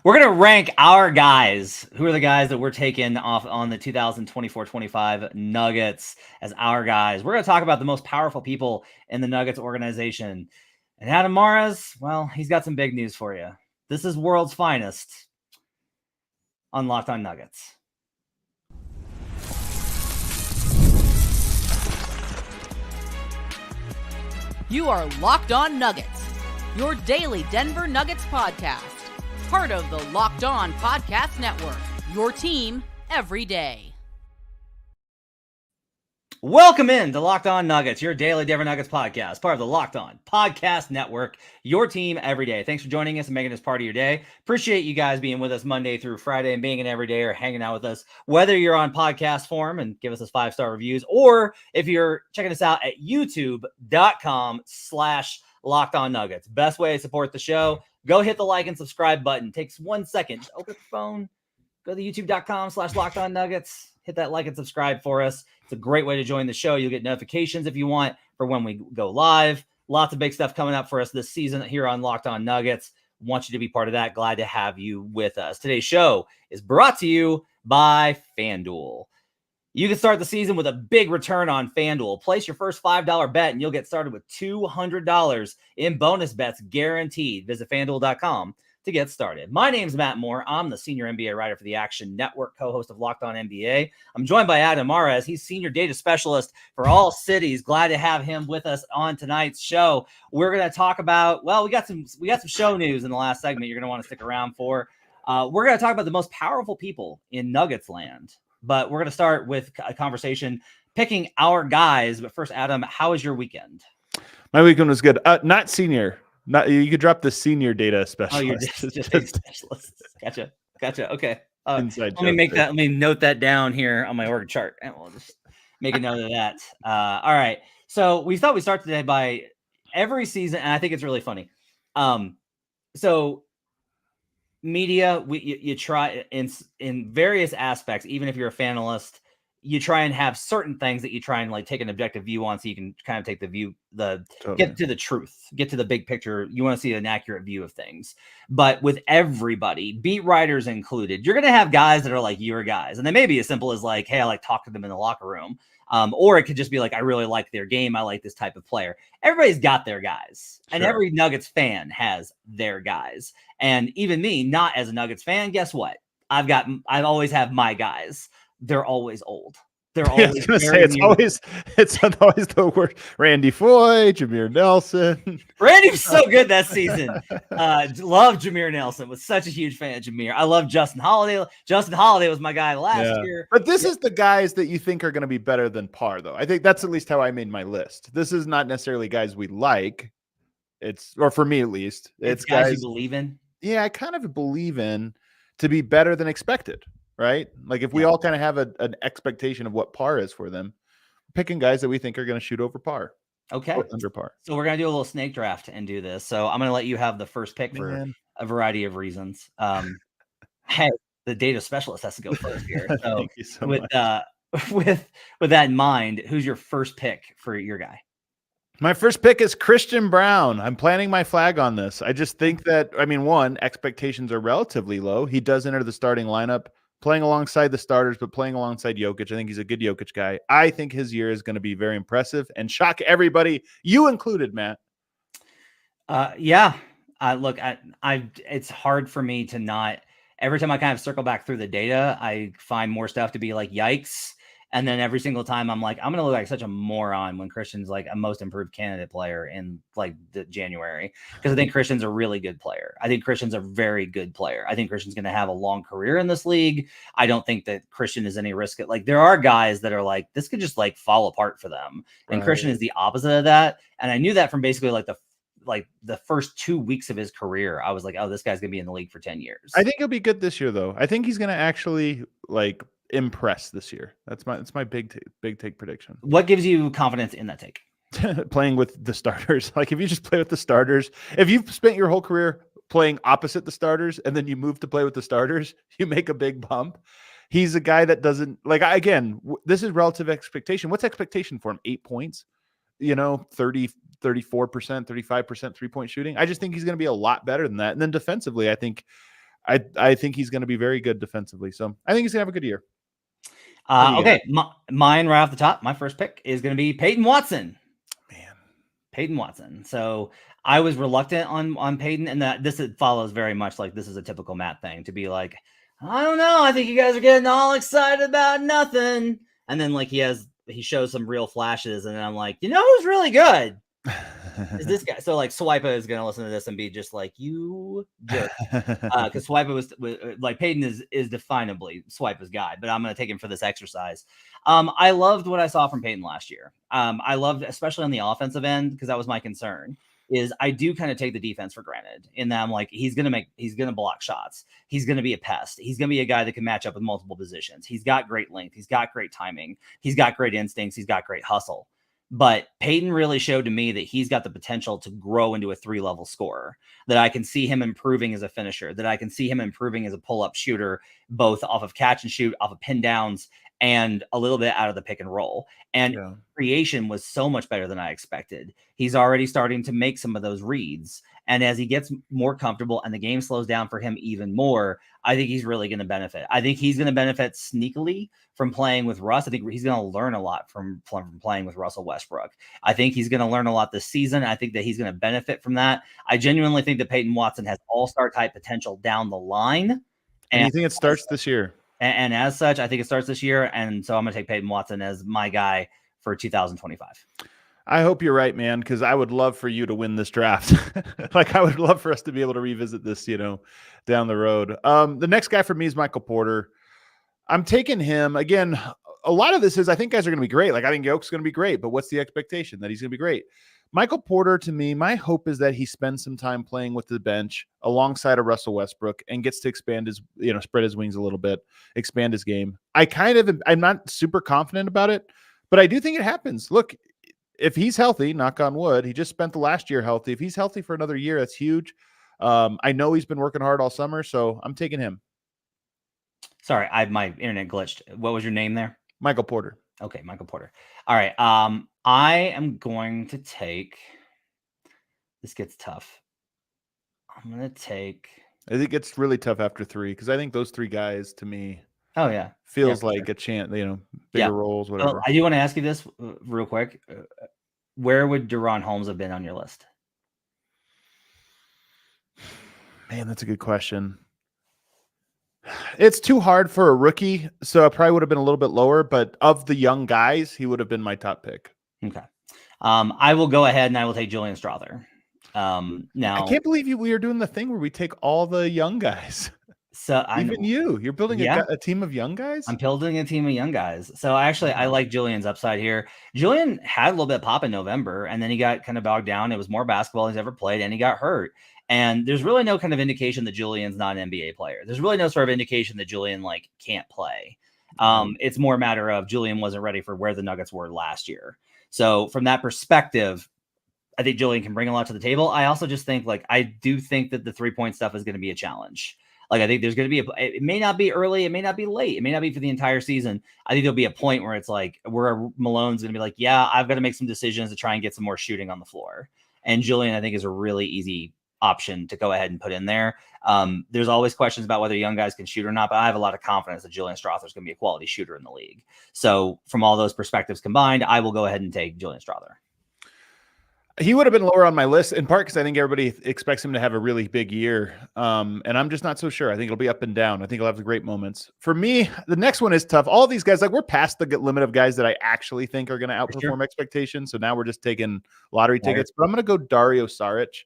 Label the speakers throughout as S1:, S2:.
S1: We're going to rank our guys. Who are the guys that we're taking off on the 2024-25 Nuggets as our guys? We're going to talk about the most powerful people in the Nuggets organization. And Adam Mares, well, he's got some big news for you. This is World's Finest on Locked On Nuggets.
S2: You are Locked On Nuggets, your daily Denver Nuggets podcast. Part of the Locked On Podcast Network, your team every day.
S1: Welcome in to Locked On Nuggets, your daily Denver Nuggets podcast, part of the Locked On Podcast Network, your team every day. Thanks for joining us and making this part of your day. Appreciate you guys being with us Monday through Friday and being in every day or hanging out with us, whether you're on podcast form and give us 5-star reviews, or if you're checking us out at youtube.com/Locked On Nuggets. Best way to support the show. Go hit the like and subscribe button. Takes 1 second. Just open up your phone. Go to youtube.com/Locked On Nuggets. Hit that like and subscribe for us. It's a great way to join the show. You'll get notifications if you want for when we go live. Lots of big stuff coming up for us this season here on Locked On Nuggets. Want you to be part of that. Glad to have you with us. Today's show is brought to you by FanDuel. You can start the season with a big return on FanDuel. Place your first $5 bet and you'll get started with $200 in bonus bets guaranteed. Visit FanDuel.com to get started. My name's Matt Moore. I'm the senior NBA writer for the Action Network, co-host of Locked On NBA. I'm joined by Adam Mares. He's senior data specialist for all cities. Glad to have him with us on tonight's show. We're going to talk about, well, we got some show news in the last segment you're going to want to stick around for. We're going to talk about the most powerful people in Nuggets land. But we're going to start with a conversation picking our guys. But first, Adam, how was your weekend?
S3: My weekend was good. Not senior. Not you could drop the senior data specialist. Oh,
S1: you're just data specialist. Gotcha. Okay. Let me note that down here on my org chart, and we'll just make a note of that. All right. So we thought we'd start today by every season, and I think it's really funny. So media, you try in various aspects, even if you're a fanalist, you try and have certain things that you try and like take an objective view on, so you can kind of take get to the truth, get to the big picture. You want to see an accurate view of things. But with everybody, beat writers included, you're going to have guys that are like your guys, and they may be as simple as like, hey, I like talking to them in the locker room. Or it could just be like, I really like their game. I like this type of player. Everybody's got their guys. And every Nuggets fan has their guys. And even me, not as a Nuggets fan, guess what? I always have my guys. They're always old. They're always
S3: it's always the word. Randy Foy, Jameer Nelson.
S1: Randy was so good that season. Love Jameer Nelson. Was such a huge fan of Jameer. I love Justin Holiday. Justin Holiday was my guy last year.
S3: But this is the guys that you think are going to be better than par, though. I think that's at least how I made my list. This is not necessarily guys we like. Or for me at least,
S1: it's guys you believe in.
S3: Yeah, I kind of believe in to be better than expected. Right? Like if we all kind of have an expectation of what par is for them, picking guys that we think are going to shoot over par.
S1: Okay.
S3: Or under par.
S1: So we're going to do a little snake draft and do this. So I'm going to let you have the first pick for a variety of reasons. Hey, the data specialist has to go first here. So,
S3: Thank you so
S1: much. With that in mind, who's your first pick for your guy?
S3: My first pick is Christian Braun. I'm planting my flag on this. I just think that, one, expectations are relatively low. He does enter the starting lineup, playing alongside the starters, but playing alongside Jokic. I think he's a good Jokic guy. I think his year is going to be very impressive and shock everybody, you included, Matt.
S1: Yeah. Look, it's hard for me to not. Every time I kind of circle back through the data, I find more stuff to be like, yikes. And then every single time I'm like, I'm going to look like such a moron when Christian's like a most improved candidate player in like January. Because I think Christian's a really good player. I think Christian's a very good player. I think Christian's going to have a long career in this league. I don't think that Christian is any risk. Like there are guys that are like, this could just like fall apart for them. And right. Christian is the opposite of that. And I knew that from basically like the first 2 weeks of his career. I was like, oh, this guy's going to be in the league for 10 years.
S3: I think he'll be good this year though. I think he's going to actually like impress this year. That's my big take prediction.
S1: What gives you confidence in that take?
S3: Playing with the starters. Like if you just play with the starters, if you've spent your whole career playing opposite the starters and then you move to play with the starters, you make a big bump. He's a guy that doesn't like, again, this is relative expectation. What's expectation for him? 8 points, 30, 34%, 35% 3-point shooting. I just think he's going to be a lot better than that. And then defensively, I think I think he's going to be very good defensively. So I think he's going to have a good year.
S1: Okay, mine right off the top, my first pick is going to be Peyton Watson.
S3: Man,
S1: Peyton Watson. So I was reluctant on Peyton, and that this follows very much like this is a typical Matt thing to be like, I don't know, I think you guys are getting all excited about nothing, and then like he shows some real flashes, and then I'm like, you know who's really good? Is this guy? So like Swipa is gonna listen to this and be just like, you jerk, because Swipa was like Peyton is definably Swipa's guy, but I'm gonna take him for this exercise. I loved what I saw from Peyton last year. I loved, especially on the offensive end, because that was my concern. Is I do kind of take the defense for granted in that I'm like, he's gonna block shots, he's gonna be a pest, he's gonna be a guy that can match up with multiple positions. He's got great length, he's got great timing, he's got great instincts, he's got great hustle. But Peyton really showed to me that he's got the potential to grow into a 3-level scorer, that I can see him improving as a finisher, that I can see him improving as a pull-up shooter, both off of catch and shoot, off of pin downs, and a little bit out of the pick and roll. And creation was so much better than I expected. He's already starting to make some of those reads. And as he gets more comfortable and the game slows down for him even more, I think he's really going to benefit. I think he's going to benefit sneakily from playing with Russ. I think he's going to learn a lot from playing with Russell Westbrook. I think he's going to learn a lot this season. I think that he's going to benefit from that. I genuinely think that Peyton Watson has all-star type potential down the line.
S3: And you think it starts this year?
S1: And as such, I think it starts this year. And so I'm going to take Peyton Watson as my guy for 2025.
S3: I hope you're right, man, because I would love for you to win this draft. Like, I would love for us to be able to revisit this, down the road. The next guy for me is Michael Porter. I'm taking him. Again, a lot of this is I think guys are going to be great. Like, I think Yoke's going to be great, but what's the expectation? That he's going to be great. Michael Porter, to me, my hope is that he spends some time playing with the bench alongside of Russell Westbrook and gets to expand his, spread his wings a little bit, expand his game. I'm not super confident about it, but I do think it happens. Look, if he's healthy, knock on wood, he just spent the last year healthy. If he's healthy for another year, that's huge. I know he's been working hard all summer, so I'm taking him.
S1: Sorry, my internet glitched. What was your name there?
S3: Michael Porter.
S1: Okay, Michael Porter. All right. I am going to take. This gets tough. I'm going to take.
S3: I think it's really tough after 3 because I think those 3 guys to me.
S1: Oh yeah,
S3: feels like a chance. Bigger roles, whatever.
S1: Well, I do want to ask you this real quick. Where would Deron Holmes have been on your list?
S3: Man, that's a good question. It's too hard for a rookie, so I probably would have been a little bit lower, but of the young guys, he would have been my top pick.
S1: Okay. I will go ahead and I will take Julian Strother. Now
S3: I can't believe we are doing the thing where we take all the young guys.
S1: So
S3: you're building a team of young guys.
S1: I'm building a team of young guys. So I like Julian's upside here. Julian had a little bit of pop in November, and then he got kind of bogged down. It was more basketball he's ever played, and he got hurt. And there's really no kind of indication that Julian's not an NBA player. There's really no sort of indication that Julian can't play. It's more a matter of Julian wasn't ready for where the Nuggets were last year. So from that perspective, I think Julian can bring a lot to the table. I also just think I do think that the 3-point stuff is going to be a challenge. I think there's going to be it may not be early, it may not be late, it may not be for the entire season. I think there'll be a point where it's where Malone's going to be I've got to make some decisions to try and get some more shooting on the floor. And Julian, I think, is a really easy option to go ahead and put in there. There's always questions about whether young guys can shoot or not, but I have a lot of confidence that Julian Strother is going to be a quality shooter in the league. So from all those perspectives combined, I will go ahead and take Julian Strother.
S3: He would have been lower on my list, in part because I think everybody expects him to have a really big year. And I'm just not so sure. I think it'll be up and down. I think he'll have the great moments. For me, the next one is tough. All these guys, we're past the limit of guys that I actually think are going to outperform expectations. So now we're just taking lottery tickets. But I'm going to go Dario Saric.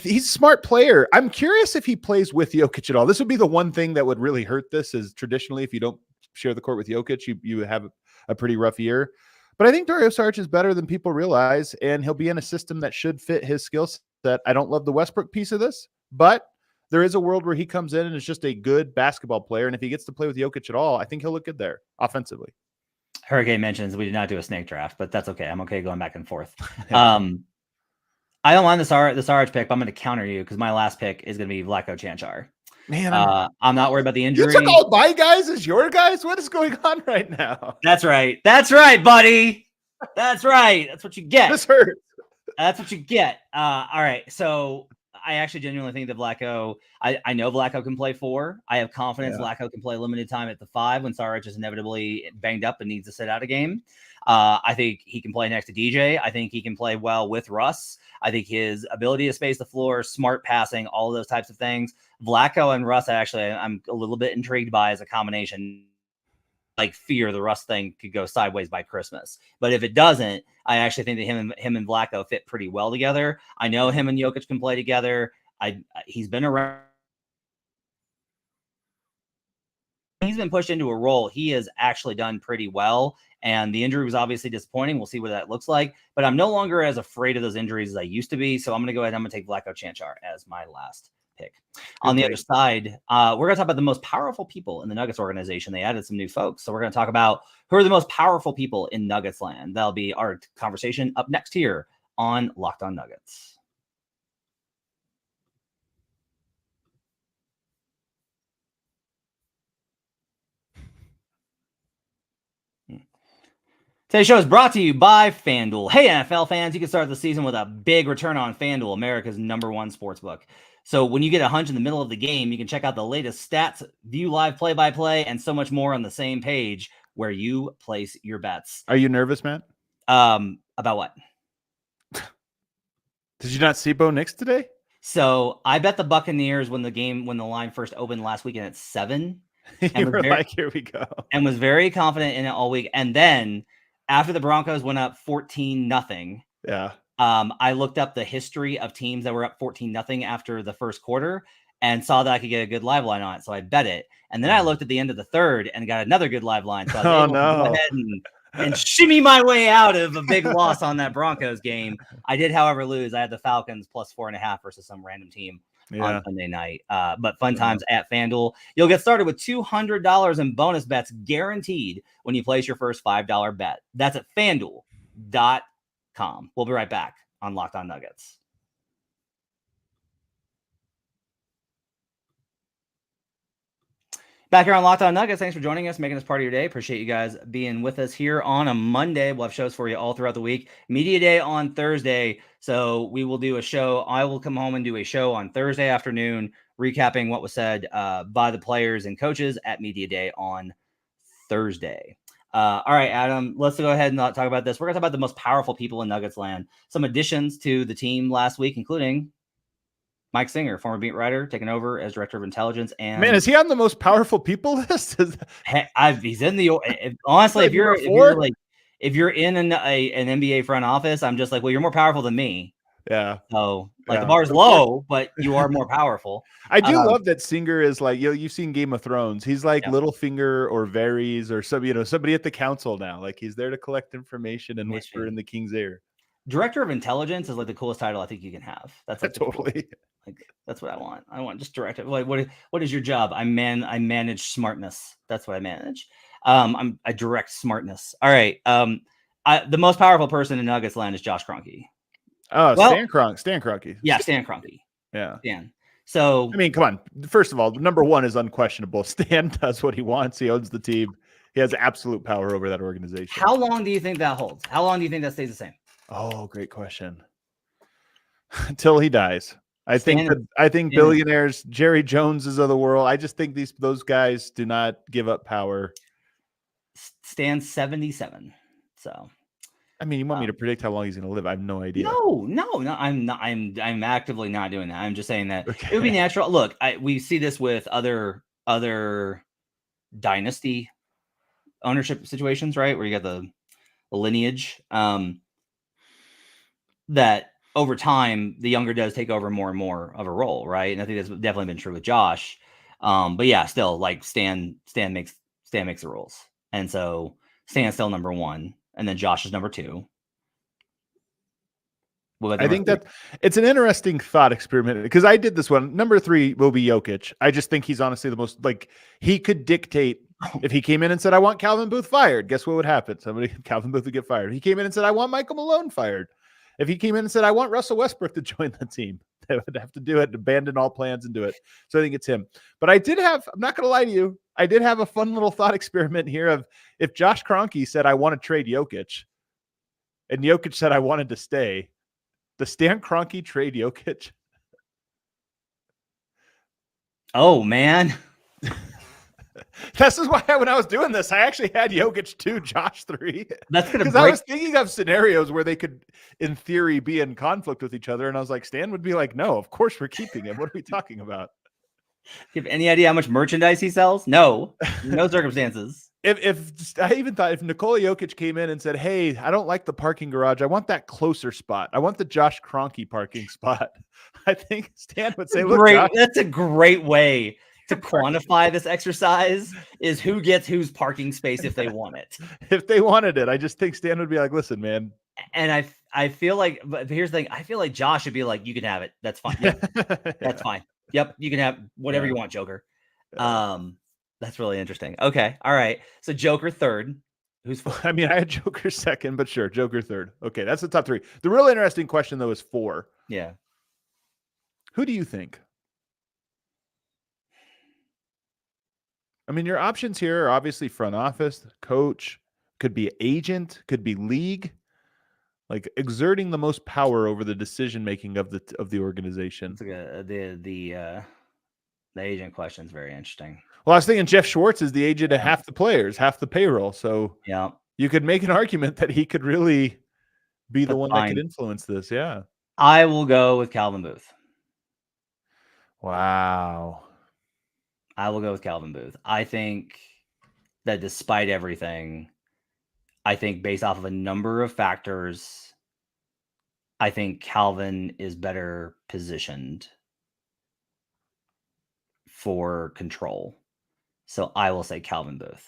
S3: He's a smart player. I'm curious if he plays with Jokic at all. This would be the one thing that would really hurt this, is traditionally, if you don't share the court with Jokic, you have a pretty rough year. But I think Dario Saric is better than people realize, and he'll be in a system that should fit his skill set. I don't love the Westbrook piece of this, but there is a world where he comes in and is just a good basketball player. And if he gets to play with Jokic at all, I think he'll look good there offensively.
S1: Hurricane mentions we did not do a snake draft, but that's okay. I'm okay going back and forth. I don't mind the Saric pick, but I'm going to counter you because my last pick is going to be Vlatko Cancar.
S3: Man,
S1: I'm not worried about the injury.
S3: You took all my guys as your guys? What is going on right now?
S1: That's right. That's right, buddy. That's right. That's what you get.
S3: This hurts.
S1: That's what you get. All right. So I actually genuinely think that Vlatko, I know Vlatko can play 4. I have confidence Vlatko can play limited time at the 5 when Saric is inevitably banged up and needs to sit out a game. I think he can play next to DJ. I think he can play well with Russ. I think his ability to space the floor, smart passing, all of those types of things. Vlatko and Russ, I'm a little bit intrigued by as a combination. Like fear the Russ thing could go sideways by Christmas. But if it doesn't, I actually think that him and Vlatko fit pretty well together. I know him and Jokic can play together. He's been around. He's been pushed into a role. He has actually done pretty well. And the injury was obviously disappointing. We'll see what that looks like. But I'm no longer as afraid of those injuries as I used to be. So I'm going to go ahead and I'm going to take Vlatko Cancar as my last pick. On the other side, we're going to talk about the most powerful people in the Nuggets organization. They added some new folks. So we're going to talk about who are the most powerful people in Nuggets land. That'll be our conversation up next here on Locked On Nuggets. Today's show is brought to you by FanDuel. Hey, NFL fans, you can start the season with a big return on FanDuel, America's #1 sportsbook. So when you get a hunch in the middle of the game, you can check out the latest stats, view live play-by-play, and so much more on the same page where you place your bets.
S3: Are you nervous, Matt?
S1: About what?
S3: Did you not see Bo Nix today?
S1: So I bet the Buccaneers when the line first opened last weekend at 7.
S3: You were like, here we go.
S1: And was very confident in it all week. And then after the Broncos went up 14-0, I looked up the history of teams that were up 14-0 after the first quarter and saw that I could get a good live line on it. So I bet it. And then I looked at the end of the third and got another good live line. So I was able to go ahead and shimmy my way out of a big loss on that Broncos game. I did, however, lose. I had the Falcons plus 4.5 versus some random team on Sunday night. But fun times at FanDuel. You'll get started with $200 in bonus bets guaranteed when you place your first $5 bet. That's at FanDuel.com. We'll be right back on Locked On Nuggets. Back here on Locked On Nuggets. Thanks for joining us, making us part of your day. Appreciate you guys being with us here on a Monday. We'll have shows for you all throughout the week. Media Day on Thursday. So we will do a show. I will come home and do a show on Thursday afternoon, recapping what was said by the players and coaches at Media Day on Thursday. All right, Adam, let's go ahead and talk about this. We're going to talk about the most powerful people in Nuggets land. Some additions to the team last week, including Mike Singer, former beat writer, taking over as director of intelligence. And
S3: man, is he on the most powerful people list?
S1: He's in the honestly. If you're in an NBA front office, I'm just like, well, you're more powerful than me.
S3: Yeah.
S1: So the bar's low, but you are more powerful.
S3: I do love that Singer is like, you've seen Game of Thrones. He's like Littlefinger or Varys or somebody at the council now. Like he's there to collect information and whisper in the king's ear.
S1: Director of Intelligence is like the coolest title I think you can have. That's like
S3: totally.
S1: That's what I want. I want just director. Like what is your job? I manage smartness. That's what I manage. I direct smartness. All right. The most powerful person in Nuggets land is Josh Kroenke.
S3: Oh, Stan Kroenke.
S1: Yeah, Stan Kroenke.
S3: Yeah.
S1: Stan. So
S3: I mean, come on. First of all, number one is unquestionable. Stan does what he wants. He owns the team. He has absolute power over that organization.
S1: How long do you think that holds? How long do you think that stays the same?
S3: Oh, great question. Until he dies. I think billionaires, Jerry Joneses of the world, I just think those guys do not give up power.
S1: Stan's 77. So
S3: I mean, you want me to predict how long he's going to live? I have no idea.
S1: No, I'm not. I'm actively not doing that. I'm just saying that it would be natural. Look, we see this with other dynasty ownership situations, right? Where you got the lineage. That over time, the younger does take over more and more of a role, right? And I think that's definitely been true with Josh. But yeah, still, like Stan makes the rules, and so Stan's still number one, and then Josh is number two.
S3: I think that it's an interesting thought experiment because I did this one. Number 3 will be Jokic. I just think he's honestly the most, like, he could dictate. If he came in and said, I want Calvin Booth fired, guess what would happen? Calvin Booth would get fired. If he came in and said, I want Michael Malone fired. If he came in and said, I want Russell Westbrook to join the team, they would have to do it, abandon all plans and do it. So I think it's him. But I'm not going to lie to you, I did have a fun little thought experiment here of if Josh Kroenke said, I want to trade Jokic, and Jokic said, I wanted to stay, does Stan Kroenke trade Jokic?
S1: Oh man.
S3: This is why when I was doing this, I actually had Jokic 2, Josh 3.
S1: That's gonna
S3: because I was thinking of scenarios where they could, in theory, be in conflict with each other. And I was like, Stan would be like, no, of course we're keeping him. What are we talking about?
S1: Do you have any idea how much merchandise he sells? No. No circumstances.
S3: If I even thought if Nikola Jokic came in and said, hey, I don't like the parking garage. I want that closer spot. I want the Josh Kroenke parking spot. I think Stan would say, look, Josh,
S1: that's a great way to quantify this exercise is who gets whose parking space if they want it.
S3: If they wanted it, I just think Stan would be like, listen, man.
S1: And I feel like, but here's the thing. I feel like Josh would be like, you can have it. That's fine. Yep. That's fine. Yep. You can have whatever you want, Joker. That's really interesting. Okay. All right. So Joker third. Who's fourth?
S3: I mean, I had Joker second, but sure. Joker third. Okay. That's the top three. The real interesting question though is 4.
S1: Yeah.
S3: Who do you think? I mean, your options here are obviously front office, coach, could be agent, could be league, like exerting the most power over the decision making of the organization.
S1: The agent question is very interesting.
S3: Well, I was thinking Jeff Schwartz is the agent of half the players, half the payroll. So
S1: yeah,
S3: you could make an argument that he could really be the one that could influence this. Yeah.
S1: I will go with Calvin Booth.
S3: Wow.
S1: I will go with Calvin Booth. I think that despite everything, I think based off of a number of factors, I think Calvin is better positioned for control. So I will say Calvin Booth.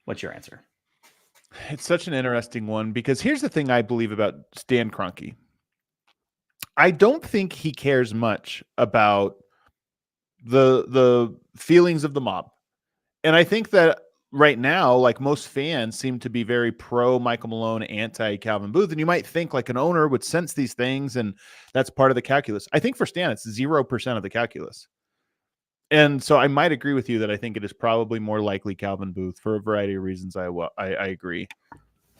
S1: What's your answer?
S3: It's such an interesting one because here's the thing I believe about Stan Kroenke. I don't think he cares much about the feelings of the mob. And I think that right now, like most fans seem to be very pro Michael Malone, anti Calvin Booth. And you might think like an owner would sense these things and that's part of the calculus. I think for Stan, it's 0% of the calculus. And so I might agree with you that I think it is probably more likely Calvin Booth for a variety of reasons. I agree.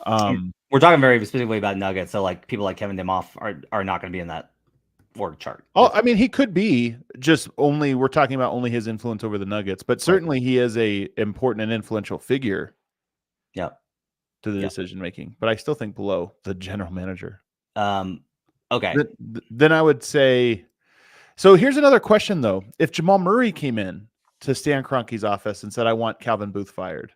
S1: We're talking very specifically about Nuggets. So like people like Kevin Demoff are not going to be in that org chart.
S3: Oh, I mean, he could be just only, we're talking about only his influence over the Nuggets, but certainly he is a important and influential figure.
S1: Yeah.
S3: To the decision-making, but I still think below the general manager.
S1: Okay.
S3: Then I would say, so here's another question though. If Jamal Murray came in to Stan Kroenke's office and said, I want Calvin Booth fired,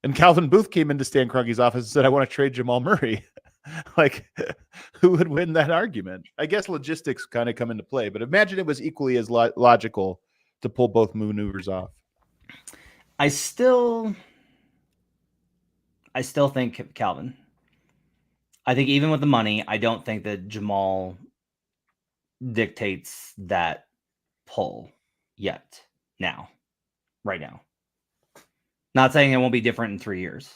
S3: and Calvin Booth came into Stan Kroenke's office and said, I want to trade Jamal Murray. Like, who would win that argument? I guess logistics kind of come into play, but imagine it was equally as logical to pull both maneuvers off.
S1: I still think Calvin. I think even with the money, I don't think that Jamal dictates that pull yet. Right now. Not saying it won't be different in 3 years.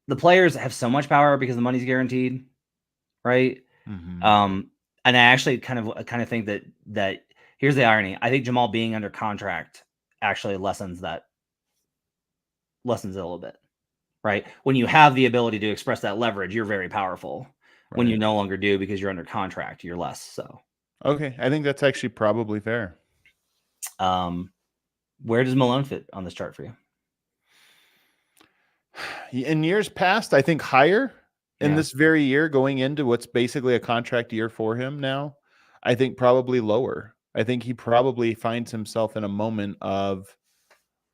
S1: The players have so much power because the money's guaranteed, right?
S3: Mm-hmm.
S1: And I actually kind of think that here's the irony. I think Jamal being under contract actually lessens it a little bit, right? When you have the ability to express that leverage, you're very powerful. Right. When you no longer do because you're under contract, you're less so.
S3: Okay, I think that's actually probably fair.
S1: Where does Malone fit on this chart for you?
S3: In years past, I think higher. In this very year, going into what's basically a contract year for him now, I think probably lower. I think he probably finds himself in a moment of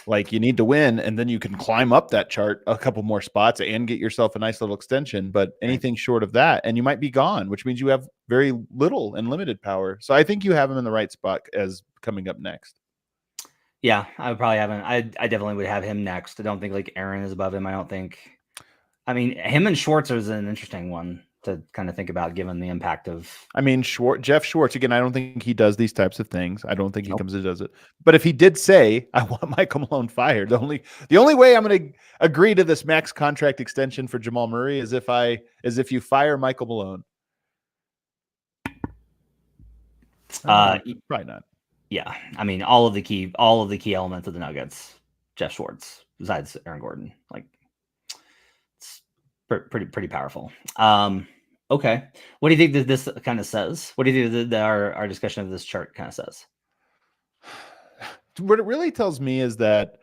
S3: like you need to win, and then you can climb up that chart a couple more spots and get yourself a nice little extension. But anything short of that, and you might be gone, which means you have very little and limited power. So I think you have him in the right spot as coming up next.
S1: Yeah, I would probably have him. I definitely would have him next. I don't think like Aaron is above him. I mean, him and Schwartz is an interesting one to kind of think about given the impact of.
S3: I mean, Jeff Schwartz, again, I don't think he does these types of things. I don't think he comes and does it. But if he did say, I want Michael Malone fired, the only way I'm going to agree to this max contract extension for Jamal Murray is if you fire Michael Malone. Probably not.
S1: Yeah, I mean, all of the key elements of the Nuggets, Jeff Schwartz, besides Aaron Gordon, like it's pretty powerful. Okay, what do you think that this kind of says? What do you think that our discussion of this chart kind of says?
S3: what it really tells me is that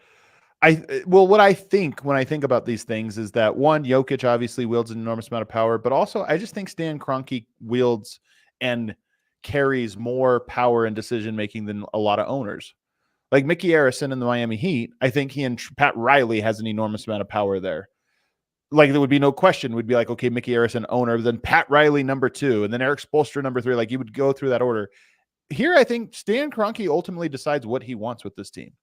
S3: what I think when I think about these things is that one, Jokic obviously wields an enormous amount of power, but also I just think Stan Kroenke wields and carries more power and decision making than a lot of owners. Like Mickey Arison in the Miami Heat, I think he and Pat Riley has an enormous amount of power there. Like there would be no question. We'd be like, okay, Mickey Arison owner, then Pat Riley number 2, and then Eric Spoelstra number 3. Like you would go through that order. Here, I think Stan Kroenke ultimately decides what he wants with this team.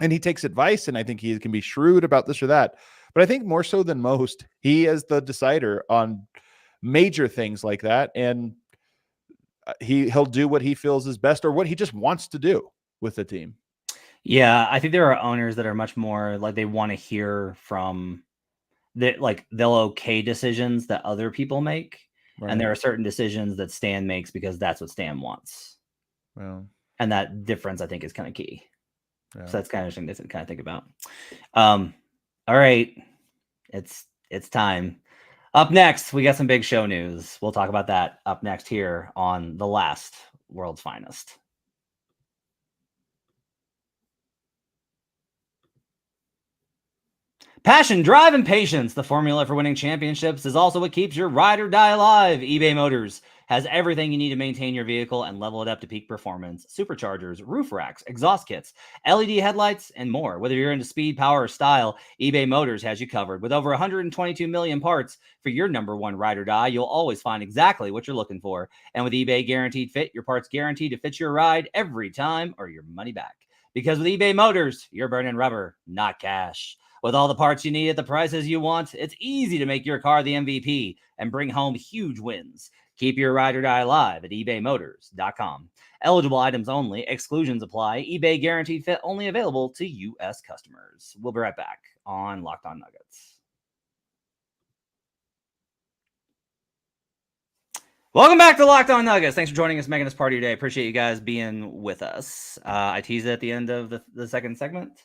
S3: And he takes advice, and I think he can be shrewd about this or that. But I think more so than most, he is the decider on major things like that. And he'll do what he feels is best or what he just wants to do with the team.
S1: Yeah, I think there are owners that are much more like they want to hear from that, like they'll okay decisions that other people make. Right. And there are certain decisions that Stan makes because that's what Stan wants.
S3: Well,
S1: and that difference, I think, is kind of key.
S3: Yeah.
S1: So that's kind of interesting to kind of think about. All right. It's time. Up next, we got some big show news. We'll talk about that up next here on The Last World's Finest. Passion, drive, and patience. The formula for winning championships is also what keeps your ride or die alive. eBay Motors has everything you need to maintain your vehicle and level it up to peak performance. Superchargers, roof racks, exhaust kits, LED headlights, and more. Whether you're into speed, power, or style, eBay Motors has you covered. With over 122 million parts for your number one ride or die, you'll always find exactly what you're looking for. And with eBay Guaranteed Fit, your parts guaranteed to fit your ride every time or your money back. Because with eBay Motors, you're burning rubber, not cash. With all the parts you need at the prices you want, it's easy to make your car the MVP and bring home huge wins. Keep your ride or die alive at ebaymotors.com. Eligible items only. Exclusions apply. eBay Guaranteed Fit only available to U.S. customers. We'll be right back on Locked On Nuggets. Welcome back to Locked On Nuggets. Thanks for joining us, making this part of your day. Appreciate you guys being with us. I teased it at the end of the second segment.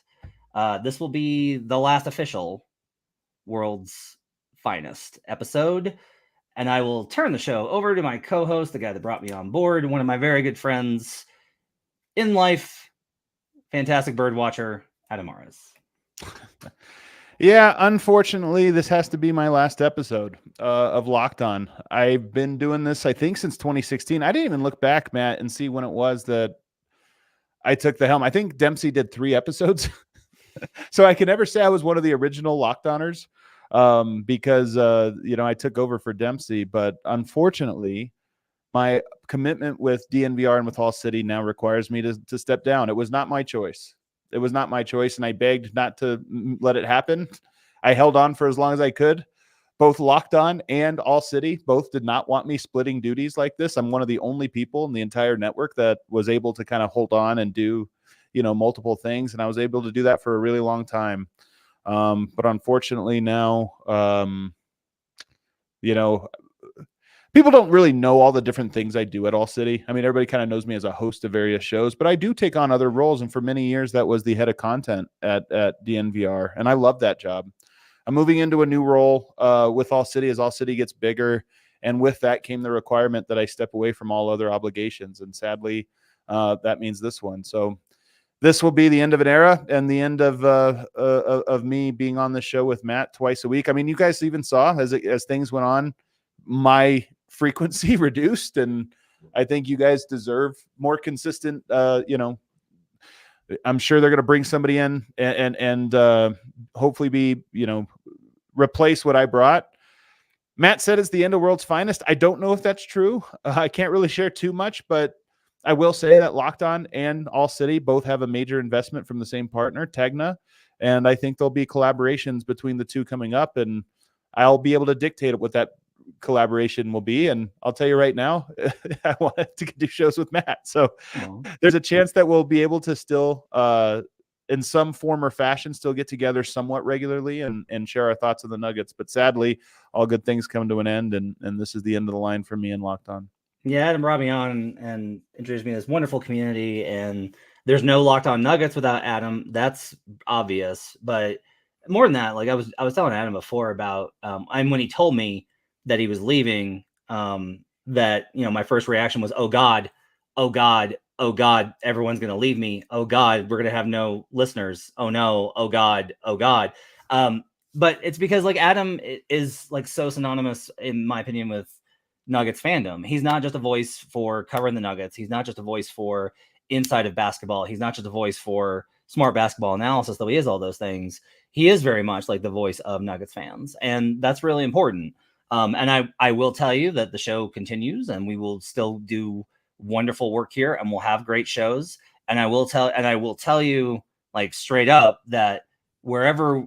S1: This will be the last official World's Finest episode. And I will turn the show over to my co-host, the guy that brought me on board, one of my very good friends in life, fantastic bird watcher, Adam Mares.
S3: Yeah, unfortunately, this has to be my last episode of Locked On. I've been doing this, I think, since 2016. I didn't even look back, Matt, and see when it was that I took the helm. I think Dempsey did 3 episodes. So I can never say I was one of the original Locked Oners because, I took over for Dempsey. But unfortunately, my commitment with DNVR and with All City now requires me to step down. It was not my choice. It was not my choice, and I begged not to let it happen. I held on for as long as I could. Both Locked On and All City both did not want me splitting duties like this. I'm one of the only people in the entire network that was able to kind of hold on and do multiple things. And I was able to do that for a really long time. But unfortunately now, people don't really know all the different things I do at All City. I mean, everybody kind of knows me as a host of various shows, but I do take on other roles. And for many years, that was the head of content at DNVR. And I love that job. I'm moving into a new role with All City as All City gets bigger. And with that came the requirement that I step away from all other obligations. And sadly, that means this one. So this will be the end of an era and the end of me being on the show with Matt twice a week. I mean, you guys even saw as things went on, my frequency reduced, and I think you guys deserve more consistent. I'm sure they're going to bring somebody in and hopefully be replace what I brought. Matt said it's the end of World's Finest. I don't know if that's true. I can't really share too much, but I will say that Locked On and All City both have a major investment from the same partner, Tegna, and I think there'll be collaborations between the two coming up, and I'll be able to dictate what that collaboration will be. And I'll tell you right now, I wanted to do shows with Matt, so there's a chance that we'll be able to still, in some form or fashion, still get together somewhat regularly and share our thoughts on the Nuggets. But sadly, all good things come to an end, and this is the end of the line for me and Locked On.
S1: Yeah, Adam brought me on and introduced me to this wonderful community, and there's no Locked On Nuggets without Adam. That's obvious, but more than that, like I was telling Adam before about, when he told me that he was leaving, that my first reaction was, oh God, oh God, everyone's going to leave me. Oh God, we're going to have no listeners. Oh no. Oh God. Oh God. But it's because like Adam is like so synonymous, in my opinion, with Nuggets fandom. He's not just a voice for covering the Nuggets. He's not just a voice for inside of basketball. He's not just a voice for smart basketball analysis, though he is all those things. He is very much like the voice of Nuggets fans. And that's really important. And I will tell you that the show continues and we will still do wonderful work here and we'll have great shows. And I will tell you like straight up that where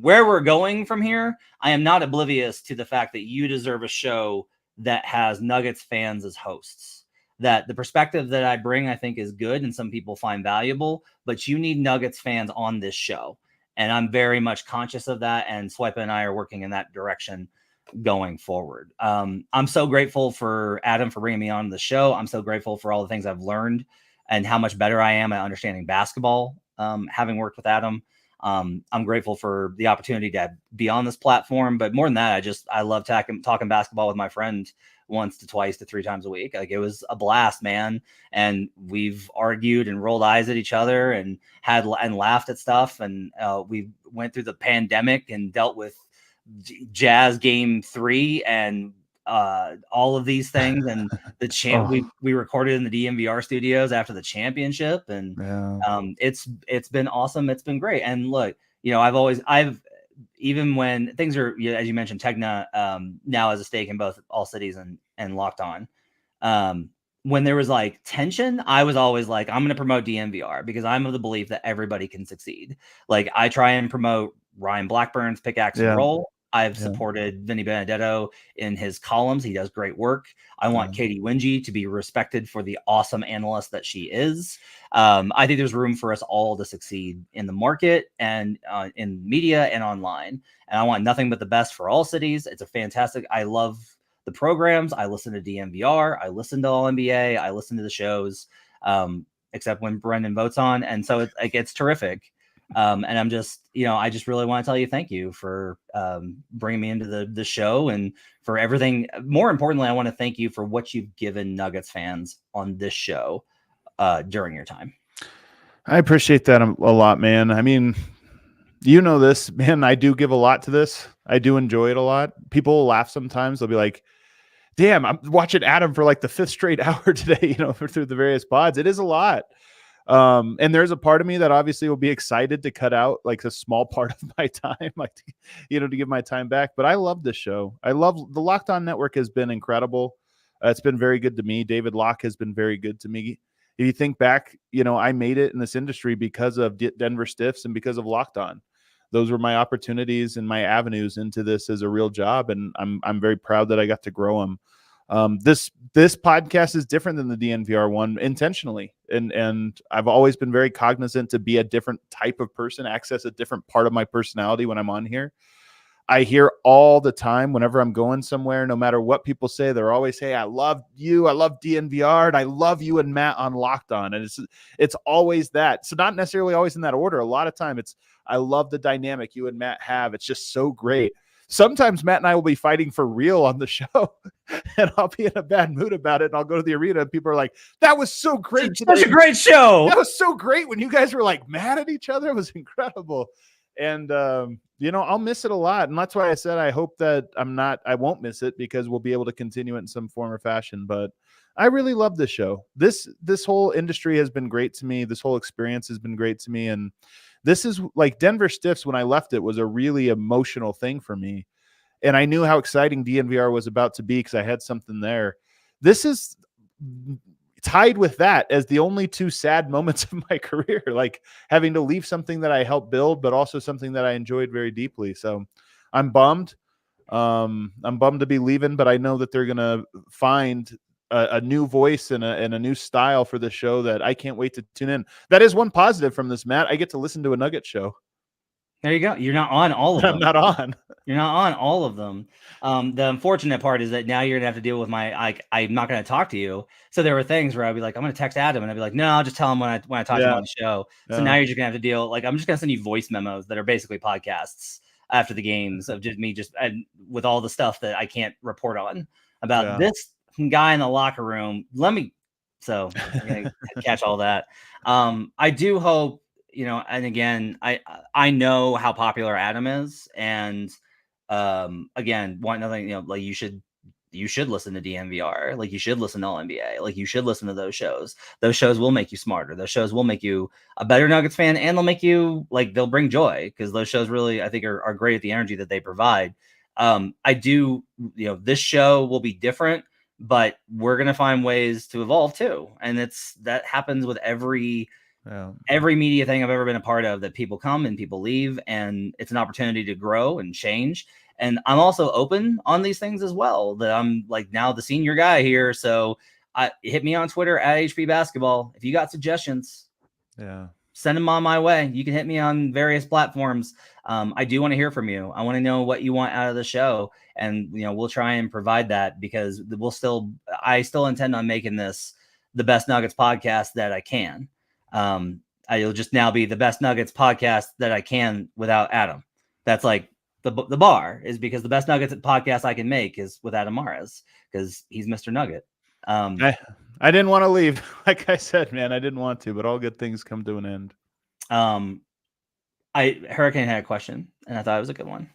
S1: we're going from here, I am not oblivious to the fact that you deserve a show that has Nuggets fans as hosts. That the perspective that I bring, I think, is good and some people find valuable, but you need Nuggets fans on this show. And I'm very much conscious of that. And Swipa and I are working in that direction going forward. I'm so grateful for Adam for bringing me on the show. I'm so grateful for all the things I've learned and how much better I am at understanding basketball, having worked with Adam. I'm grateful for the opportunity to be on this platform, but more than that, I love talking basketball with my friend once to twice to 3 times a week. Like it was a blast, man. And we've argued and rolled eyes at each other and laughed at stuff. And we went through the pandemic and dealt with Jazz Game 3 and all of these things. And the we recorded in the DMVR studios after the championship, and it's been awesome. It's been great. And look, I've even when things are, as you mentioned, Tegna now has a stake in both All Cities and Locked On. When there was like tension, I was always like, I'm going to promote DMVR because I'm of the belief that everybody can succeed. Like I try and promote Ryan Blackburn's Pickaxe and Roll. I've supported Vinny Benedetto in his columns. He does great work. I want Katie Wingy to be respected for the awesome analyst that she is. I think there's room for us all to succeed in the market and in media and online. And I want nothing but the best for All Cities. It's a fantastic. I love the programs. I listen to DMVR. I listen to All NBA. I listen to the shows, except when Brendan votes on. And so it's terrific. And I'm just, I just really want to tell you thank you for bringing me into the show and for everything. More importantly, I want to thank you for what you've given Nuggets fans on this show during your time.
S3: I appreciate that a lot, man. I mean, this, man, I do give a lot to this. I do enjoy it a lot. People will laugh sometimes. They'll be like, damn, I'm watching Adam for like the 5th straight hour today, through the various pods. It is a lot. And there's a part of me that obviously will be excited to cut out like a small part of my time, like, to give my time back. But I love this show. I love the Locked On Network has been incredible. It's been very good to me. David Locke has been very good to me. If you think back, I made it in this industry because of Denver Stiffs and because of Locked On. Those were my opportunities and my avenues into this as a real job. And I'm very proud that I got to grow them. This podcast is different than the DNVR one intentionally. And I've always been very cognizant to be a different type of person, access a different part of my personality when I'm on here. I hear all the time whenever I'm going somewhere, no matter what people say, they're always saying, I love you. I love DNVR and I love you and Matt on Locked On. And it's always that. So not necessarily always in that order. A lot of time I love the dynamic you and Matt have. It's just so great. Sometimes Matt and I will be fighting for real on the show and I'll be in a bad mood about it. And I'll go to the arena and people are like, that was so great.
S1: Such a great show.
S3: That was so great. When you guys were like mad at each other, it was incredible. And, I'll miss it a lot. And that's why I said, I hope that I won't miss it because we'll be able to continue it in some form or fashion. But I really love this show. This whole industry has been great to me. This whole experience has been great to me. And this is like Denver Stiffs. When I left, it was a really emotional thing for me. And I knew how exciting DNVR was about to be because I had something there. This is tied with that as the only 2 sad moments of my career, like having to leave something that I helped build, but also something that I enjoyed very deeply. So I'm bummed. I'm bummed to be leaving, but I know that they're going to find a new voice and a new style for the show that I can't wait to tune in. That is one positive from this, Matt. I get to listen to a Nugget show.
S1: There you go. You're not on all of them.
S3: I'm not on.
S1: You're not on all of them. The unfortunate part is that now you're gonna have to deal with I'm not gonna talk to you. So there were things where I'd be like, I'm gonna text Adam and I'd be like, no, I'll just tell him when I talk to him on the show. So now you're just gonna have to deal. Like I'm just gonna send you voice memos that are basically podcasts after the games of just me with all the stuff that I can't report on about this guy in the locker room. Let me So I'm gonna catch all that. I do hope, and again, I know how popular Adam is, and again, one other thing, like you should listen to DMVR, like you should listen to WNBA, like you should listen to those shows. Those shows will make you smarter. Those shows will make you a better Nuggets fan, and they'll make you they'll bring joy, because those shows really, I think, are great at the energy that they provide. I do, this show will be different, but we're going to find ways to evolve too. And that happens with every media thing I've ever been a part of, that people come and people leave, and it's an opportunity to grow and change. And I'm also open on these things as well, that I'm now the senior guy here. So hit me on Twitter at HP Basketball. If you got suggestions, send them on my way. You can hit me on various platforms. I do want to hear from you. I want to know what you want out of the show. And, we'll try and provide that, because I still intend on making this the best Nuggets podcast that I can. It'll just now be the best Nuggets podcast that I can without Adam. That's the bar, is because the best Nuggets podcast I can make is with Adam Mares, because he's Mr. Nugget.
S3: I didn't want to leave. Like I said, man, I didn't want to, but all good things come to an end.
S1: Hurricane had a question, and I thought it was a good one.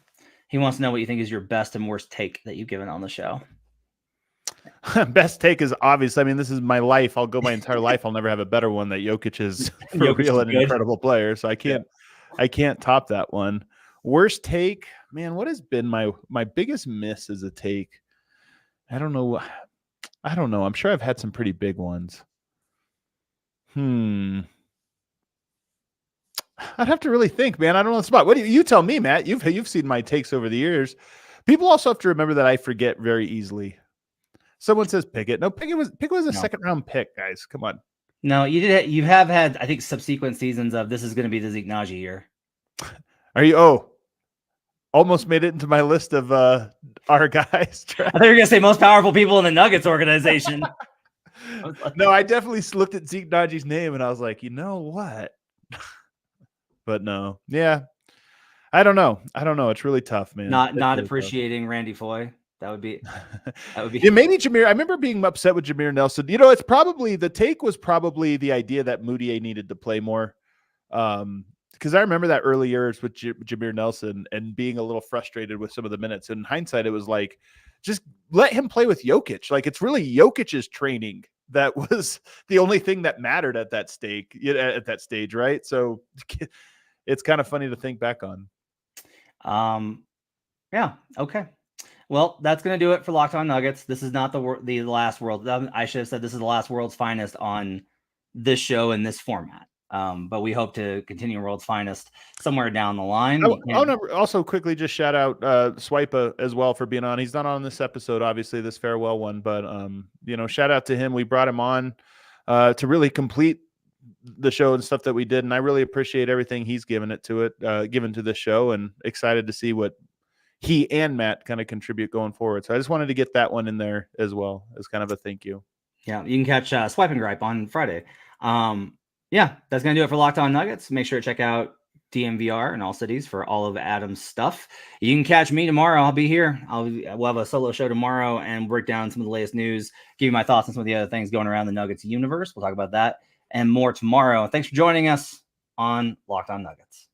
S1: He wants to know what you think is your best and worst take that you've given on the show.
S3: Best take is obvious. I mean, this is my life. I'll go my entire life. I'll never have a better one. That Jokic is for real an incredible player. So I can't top that one. Worst take, man. What has been my biggest miss as a take? I don't know. I'm sure I've had some pretty big ones. I'd have to really think, man. I don't know the spot. What do you tell me, Matt? You've seen my takes over the years. People also have to remember that I forget very easily. Someone says Pickett. No, Pickett was a second round pick, guys. Come on.
S1: No, you did. You have had, I think, subsequent seasons of this is going to be the Zeke Naji year.
S3: Are you? Oh, almost made it into my list of our guys.
S1: I thought you were going to say most powerful people in the Nuggets organization.
S3: No, I definitely looked at Zeke Naji's name and I was like, you know what? But no, yeah, I don't know. It's really tough, man.
S1: Not really appreciating tough. Randy Foye. That would be.
S3: Yeah, maybe Jameer. I remember being upset with Jameer Nelson. It's probably the take was probably the idea that Moutier needed to play more. Because I remember that early years with Jameer Nelson and being a little frustrated with some of the minutes. In hindsight, it was like, just let him play with Jokic. Like, it's really Jokic's training that was the only thing that mattered at that stage, right? So it's kind of funny to think back on.
S1: Yeah. Okay. Well, that's going to do it for Locked On Nuggets. This is not the last world. I should have said this is the last World's Finest on this show in this format. But we hope to continue World's Finest somewhere down the line.
S3: I'll also quickly just shout out Swipa as well for being on. He's not on this episode, obviously, this farewell one, but shout out to him. We brought him on to really complete the show and stuff that we did, and I really appreciate everything he's given to the show, and excited to see what he and Matt kind of contribute going forward. So I just wanted to get that one in there as well as kind of a thank you.
S1: Yeah, you can catch Swipe and Gripe on Friday. Yeah, that's going to do it for Locked On Nuggets. Make sure to check out DMVR in all cities for all of Adam's stuff. You can catch me tomorrow. I'll be here. We'll have a solo show tomorrow and break down some of the latest news, give you my thoughts on some of the other things going around the Nuggets universe. We'll talk about that and more tomorrow. Thanks for joining us on Locked On Nuggets.